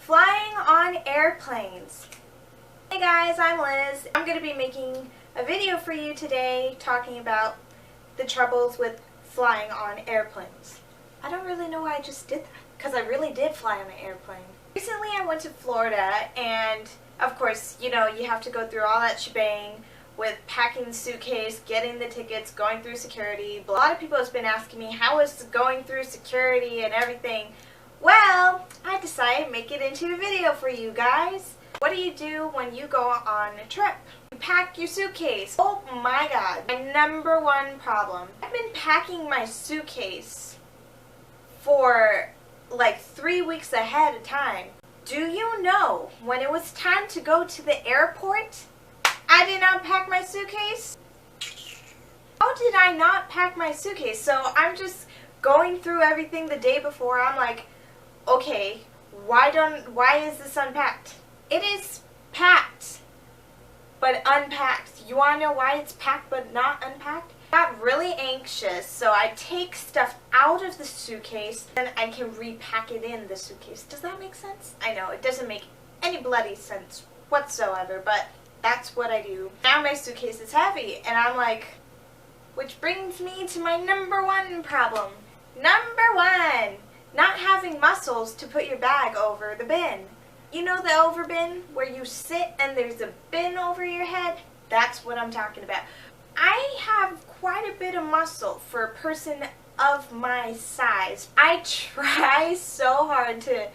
Flying on airplanes. Hey guys, I'm Liz. I'm going to be making a video for you today talking about the troubles with flying on airplanes. I don't really know why I just did that, because I really did fly on an airplane. Recently I went to Florida, and of course, you know, you have to go through all that shebang with packing the suitcase, getting the tickets, going through security. A lot of people have been asking me, how is going through security and everything? Well, I decided to make it into a video for you guys. What do you do when you go on a trip? You pack your suitcase. Oh my god, my number one problem. I've been packing my suitcase for like 3 weeks ahead of time. Do you know when it was time to go to the airport, I did not pack my suitcase? How did I not pack my suitcase? So I'm just going through everything the day before. I'm like, okay, why is this unpacked? It is packed, but unpacked. You want to know why it's packed but not unpacked? I got really anxious, so I take stuff out of the suitcase and I can repack it in the suitcase. Does that make sense? I know, it doesn't make any bloody sense whatsoever, but that's what I do. Now my suitcase is heavy, and I'm like, which brings me to my number one problem. Number one! Not having muscles to put your bag over the bin. You know the over bin where you sit and there's a bin over your head? That's what I'm talking about. I have quite a bit of muscle for a person of my size. I try so hard to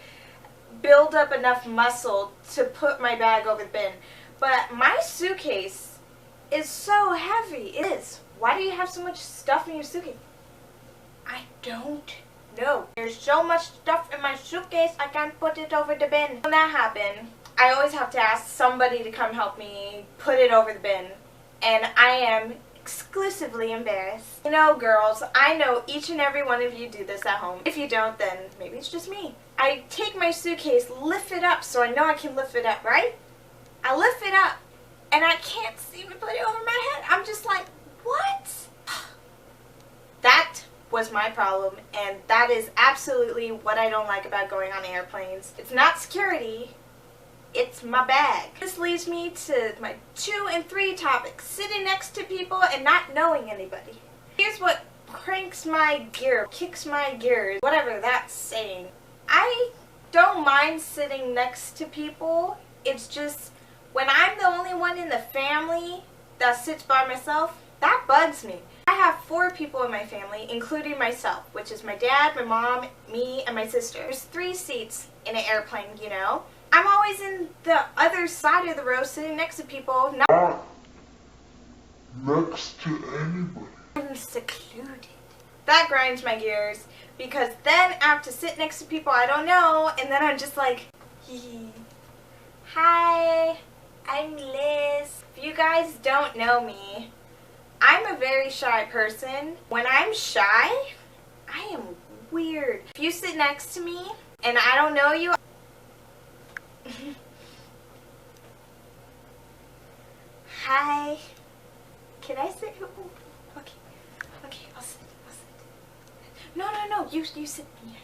build up enough muscle to put my bag over the bin. But my suitcase is so heavy. It is. Why do you have so much stuff in your suitcase? I don't know. There's so much stuff in my suitcase, I can't put it over the bin. When that happened, I always have to ask somebody to come help me put it over the bin. And I am exclusively embarrassed. You know, girls, I know each and every one of you do this at home. If you don't, then maybe it's just me. I take my suitcase, lift it up so I know I can lift it up, right? I lift it up, and I can't seem to put it over my head. I'm just like, what? That was my problem, and that is absolutely what I don't like about going on airplanes. It's not security, it's my bag. This leads me to my 2 and 3 topics, sitting next to people and not knowing anybody. Here's what cranks my gear, kicks my gears, whatever that's saying. I don't mind sitting next to people, it's just when I'm the only one in the family that sits by myself, that bugs me. I have 4 people in my family, including myself, which is my dad, my mom, me, and my sister. There's 3 seats in an airplane, you know. I'm always in the other side of the row sitting next to people, not next to anybody. I'm secluded. That grinds my gears, because then I have to sit next to people I don't know, and then I'm just like, hi, I'm Liz. If you guys don't know me, I'm a very shy person. When I'm shy, I am weird. If you sit next to me and I don't know you, hi, can I sit? Okay, I'll sit. No, you sit here.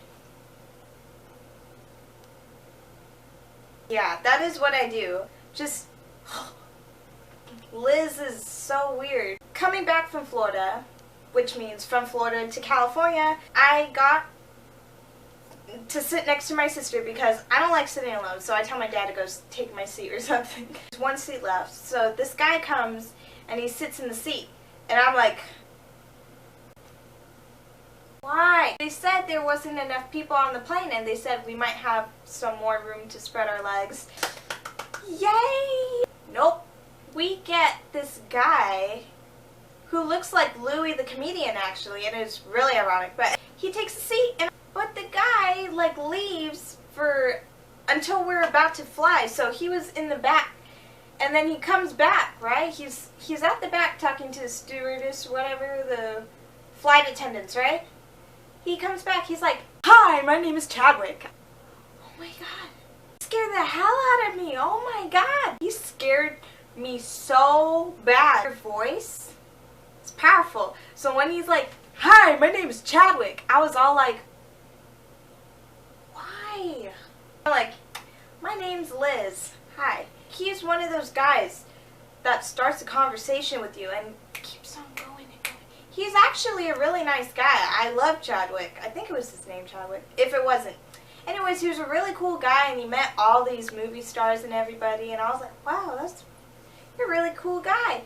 Yeah, that is what I do. Just, Liz is so weird. Coming back from Florida, which means from Florida to California, I got to sit next to my sister because I don't like sitting alone, so I tell my dad to go take my seat or something. There's 1 seat left, so this guy comes and he sits in the seat, and I'm like, why? They said there wasn't enough people on the plane, and they said we might have some more room to spread our legs. Yay! Nope. We get this guy who looks like Louis the comedian, actually, and it's really ironic, but he takes a seat, but the guy like leaves until we're about to fly, so he was in the back, and then he comes back, right? He's at the back talking to the stewardess, whatever, the flight attendants, right? He comes back, he's like, hi, my name is Chadwick. Oh my god. He scared the hell out of me. Oh my god. He scared me so bad. Your voice is powerful. So when he's like, hi, my name is Chadwick, I was all like, why? Like, Liz. Hi. He's one of those guys that starts a conversation with you and keeps on going and going. He's actually a really nice guy. I love Chadwick. I think it was his name, Chadwick, if it wasn't. Anyways, he was a really cool guy, and he met all these movie stars and everybody, and I was like, wow, you're a really cool guy.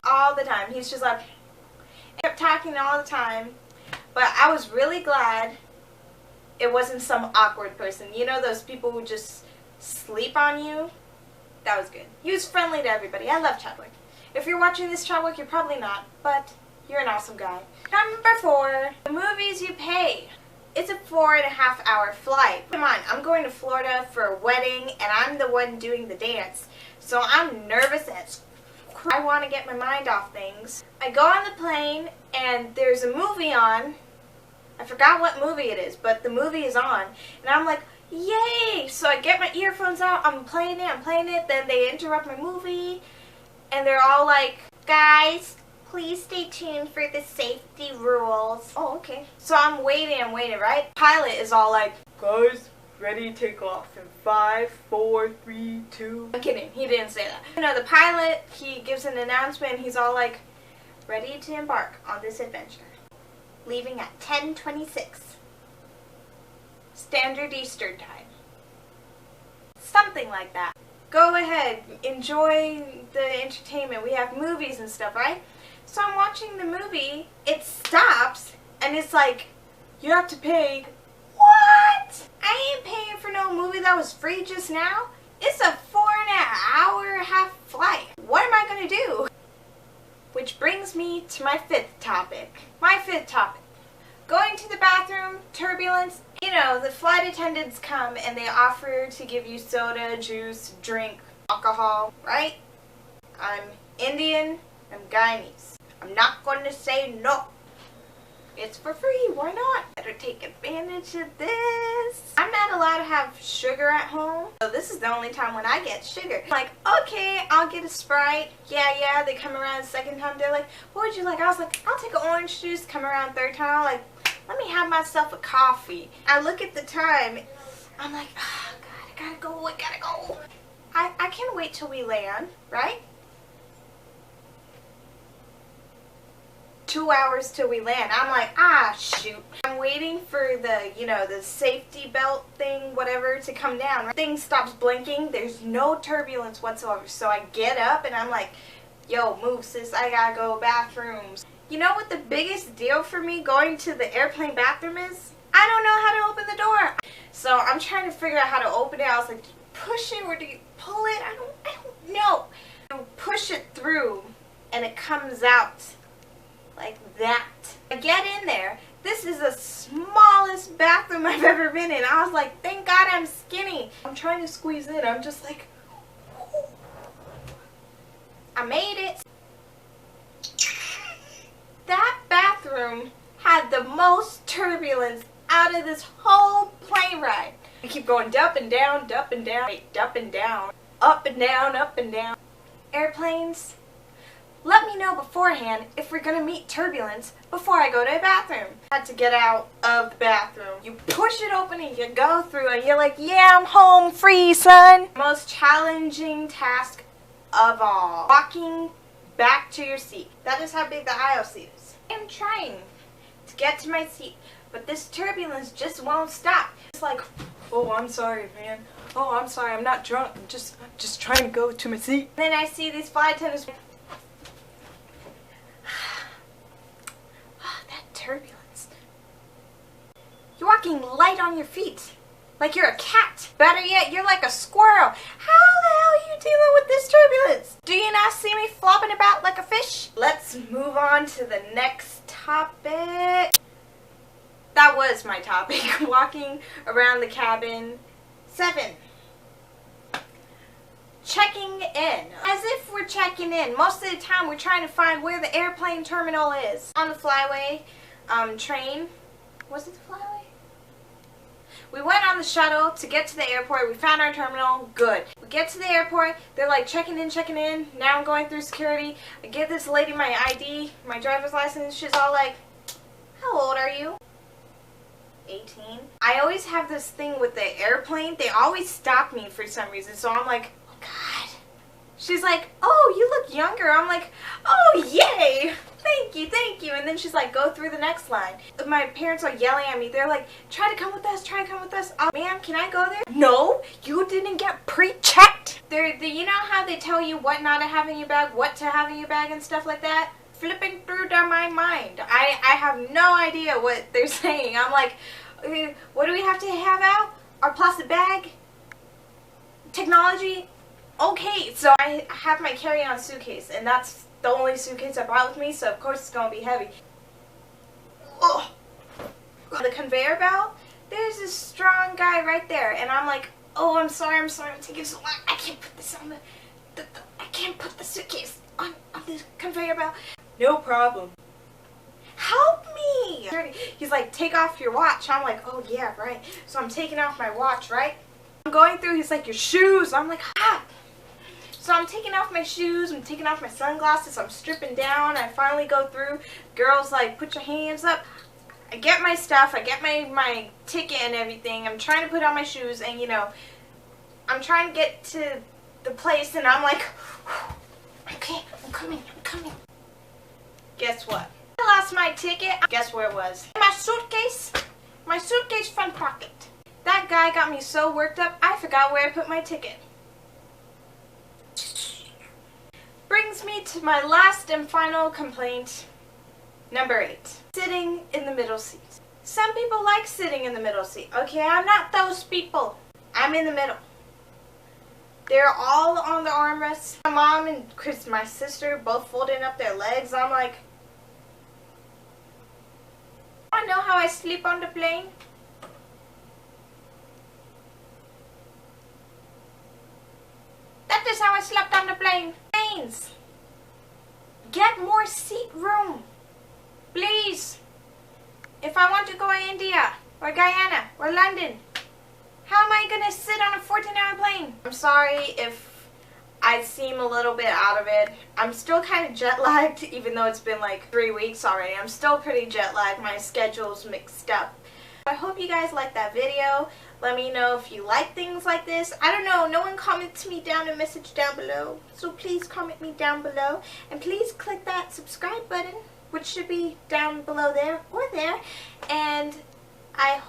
All the time. He's just like, kept talking all the time, but I was really glad it wasn't some awkward person. You know those people who just sleep on you? That was good. He was friendly to everybody. I love Chadwick. If you're watching this, Chadwick, you're probably not, but you're an awesome guy. Number 4, the movies you pay. It's a 4.5-hour flight. Come on, I'm going to Florida for a wedding, and I'm the one doing the dance. So I'm nervous as crap. I want to get my mind off things. I go on the plane, and there's a movie on. I forgot what movie it is, but the movie is on. And I'm like, yay! So I get my earphones out, I'm playing it, then they interrupt my movie, and they're all like, guys, please stay tuned for the safety rules. Oh, okay. So I'm waiting, right? Pilot is all like, guys, ready to take off in 5, 4, 3, 2. I'm kidding, he didn't say that. You know, the pilot, he gives an announcement, he's all like, ready to embark on this adventure. Leaving at 10:26. Standard Eastern Time. Something like that. Go ahead, enjoy the entertainment. We have movies and stuff, right? So I'm watching the movie, it stops, and it's like, you have to pay. What? I ain't paying for no movie that was free just now. It's a 4.5-hour flight. What am I gonna do? Which brings me to my 5th topic. My 5th topic. Going to the bathroom, turbulence. You know, the flight attendants come and they offer to give you soda, juice, drink, alcohol, right? I'm Indian, I'm Guyanese. I'm not going to say no. It's for free, why not? Better take advantage of this. I'm not allowed to have sugar at home, so this is the only time when I get sugar. I'm like, okay, I'll get a Sprite. Yeah, they come around the second time, they're like, what would you like? I was like, I'll take an orange juice. Come around third time, I'm like, let me have myself a coffee. I look at the time, I'm like, oh God, I gotta go. I can't wait till we land, right? 2 hours till we land. I'm like, shoot. I'm waiting for the, the safety belt thing, whatever, to come down. Thing stops blinking. There's no turbulence whatsoever. So I get up and I'm like, yo, move sis, I gotta go bathrooms. You know what the biggest deal for me going to the airplane bathroom is? I don't know how to open the door. So I'm trying to figure out how to open it. I was like, do you push it or do you pull it? I don't know. You push it through and it comes out like that. I get in there. This is the smallest bathroom I've ever been in. I was like, thank God I'm skinny. I'm trying to squeeze in. I'm just like, whoo. I made it. That bathroom had the most turbulence out of this whole plane ride. I keep going up and down, up and down, up and down, up and down, up and down. Airplanes, let me know beforehand if we're going to meet turbulence before I go to a bathroom. I had to get out of the bathroom. You push it open and you go through and you're like, yeah, I'm home free, son. Most challenging task of all. Walking back to your seat. That is how big the aisle seat is. I'm trying to get to my seat, but this turbulence just won't stop. It's like, oh, I'm sorry, man. Oh, I'm sorry, I'm not drunk. I'm just trying to go to my seat. And then I see these flight attendants. Turbulence. You're walking light on your feet, like you're a cat. Better yet, you're like a squirrel. How the hell are you dealing with this turbulence? Do you not see me flopping about like a fish? Let's move on to the next topic. That was my topic, walking around the cabin. 7. Checking in. As if we're checking in. Most of the time we're trying to find where the airplane terminal is. On the flyway train. Was it the flyway? We went on the shuttle to get to the airport. We found our terminal. Good. We get to the airport. They're like checking in. Now I'm going through security. I give this lady my ID, my driver's license. She's all like, how old are you? 18. I always have this thing with the airplane. They always stop me for some reason. So I'm like, oh God. She's like, oh, you look younger. I'm like, oh, yay. Thank you, thank you. And then she's like, go through the next line. My parents are yelling at me. They're like, try to come with us, try to come with us. Ma'am, can I go there? No, you didn't get pre-checked. You know how they tell you what not to have in your bag, what to have in your bag and stuff like that? Flipping through down my mind. I have no idea what they're saying. I'm like, what do we have to have out? Our plastic bag? Technology? Okay, so I have my carry-on suitcase, and that's the only suitcase I brought with me, so of course it's going to be heavy. Ugh. The conveyor belt, there's this strong guy right there, and I'm like, oh, I'm sorry, I'm taking so long. I can't put this on I can't put the suitcase on the conveyor belt. No problem. Help me! He's like, take off your watch. I'm like, oh yeah, right. So I'm taking off my watch, right? I'm going through, he's like, your shoes. I'm like, ah! So I'm taking off my shoes, I'm taking off my sunglasses, I'm stripping down, I finally go through. Girls like, put your hands up. I get my stuff, I get my ticket and everything. I'm trying to put on my shoes and, you know, I'm trying to get to the place and I'm like, okay, I'm coming. Guess what? I lost my ticket. Guess where it was? My suitcase front pocket. That guy got me so worked up, I forgot where I put my ticket. Brings me to my last and final complaint, number 8. Sitting in the middle seat. Some people like sitting in the middle seat. Okay, I'm not those people. I'm in the middle. They're all on the armrests. My mom and my sister both folding up their legs. I'm like, I know how I sleep on the plane. That is how I slept on the plane. Planes, get more seat room, please. If I want to go to India or Guyana or London, how am I going to sit on a 14-hour plane? I'm sorry if I seem a little bit out of it. I'm still kind of jet lagged, even though it's been like 3 weeks already. I'm still pretty jet lagged. My schedule's mixed up. I hope you guys liked that video. Let me know if you like things like this. I don't know. No one comments me down a message down below. So please comment me down below. And please click that subscribe button, which should be down below there or there. And I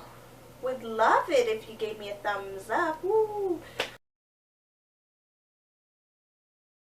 would love it if you gave me a thumbs up. Woo!